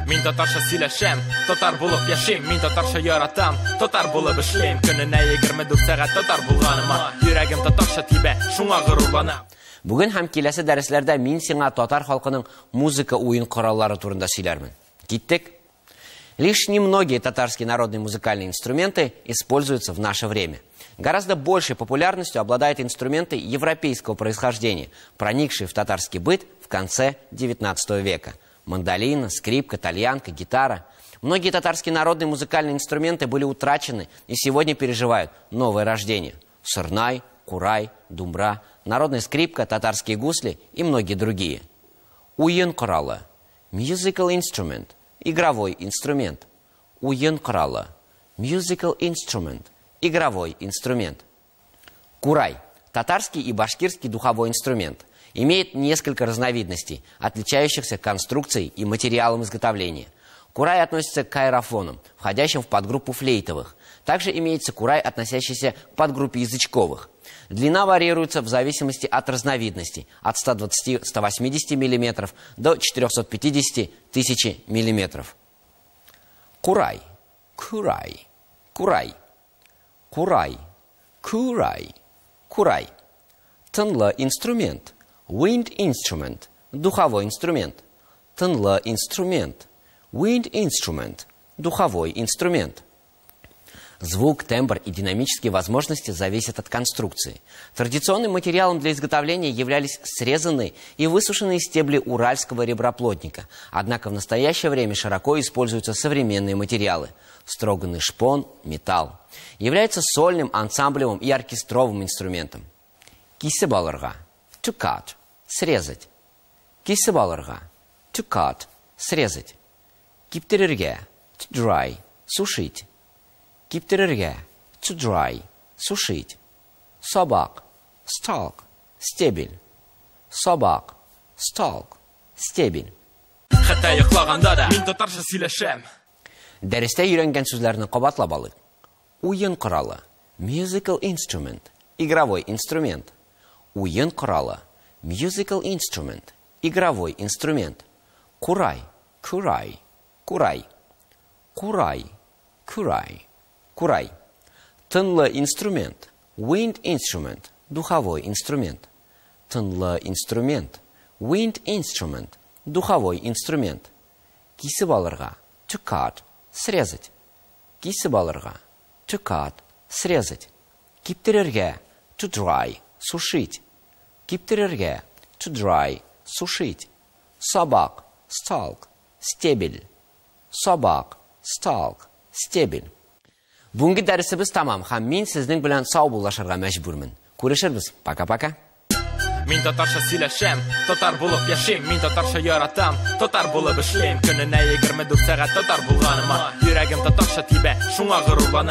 Мин татарча сөйләшәм, татар булып яшим. Мин татарча яратам, татар булып эшлим. Көненә 24 сәгать татар булганыма, йөрәгем татарча тибә, шуңа горурланам. Бүген һәм киләсе дәресләрдә мин сиңа татар халкының музыка уен кораллары турында сөйләрмен. Киттек? Лишь немногие татарские народные музыкальные инструменты используются в наше время. Гораздо большей популярностью обладают инструменты европейского происхождения, проникшие в татарский быт в конце XIX века. Мандолина, скрипка, тальянка, гитара. Многие татарские народные музыкальные инструменты были утрачены и сегодня переживают новое рождение. Сырнай, курай, думбра, народная скрипка, татарские гусли и многие другие. Уен коралы. Musical instrument. Игровой инструмент. Уен коралы. Musical instrument. Игровой инструмент. Курай. Татарский и башкирский духовой инструмент. Имеет несколько разновидностей, отличающихся конструкцией и материалом изготовления. Курай относится к аэрофонам, входящим в подгруппу флейтовых. Также имеется курай, относящийся к подгруппе язычковых. Длина варьируется в зависимости от разновидностей, от 120-180 мм до 450 тысяч мм. Курай. Курай. Курай. Курай. Курай. Курай. Тынлы инструмент. Wind instrument. Духовой инструмент. Тынлы инструмент. Wind instrument. Духовой инструмент. Звук, тембр и динамические возможности зависят от конструкции. Традиционным материалом для изготовления являлись срезанные и высушенные стебли уральского реброплотника. Однако в настоящее время широко используются современные материалы. Строганный шпон, металл. Является сольным, ансамблевым и оркестровым инструментом. Кисеп алырга. To cut. Срезать. Кисеп алырга. To cut. Срезать. Киптерергә. To dry. Сушить. Киптерергә. To dry. Сушить. Собак. Stalk. Стебель. Собак. Stalk. Стебель. Хәтта йоклаганда да мин татарча сөйләшәм. Дәрестә өйрәнгән сүзләрне кабатлап алыйк. Уен коралы. Musical instrument. Игровой инструмент. Уен коралы. Musical instrument. Игровой инструмент. Курай. Курай. Курай. Курай. Курай. Курай. Тынлы инструмент. Wind instrument. Духовой инструмент. Тынлы инструмент. Wind instrument. Духовой инструмент. Кисеп алырга. To cut. Срезать. Кисеп алырга. To cut. Срезать. Киптерергә. To dry. Сушить. Киптерергә. To dry. Сушить. Собак. Stalk. Стебель. Собак. Stalk. Стебель. Бүгенге дәресебез тамам, һәм мин сезнең белән сау булашырга мәҗбүрмен. Күрешербез. Пока-пока. Мин татарча сөйләшәм, татар булып яшим. Мин татарча яратам, татар булып эшлим. Көненә 24 сәгать татар булганыма, йөрәгем татарча тибә, шуңа горурланам.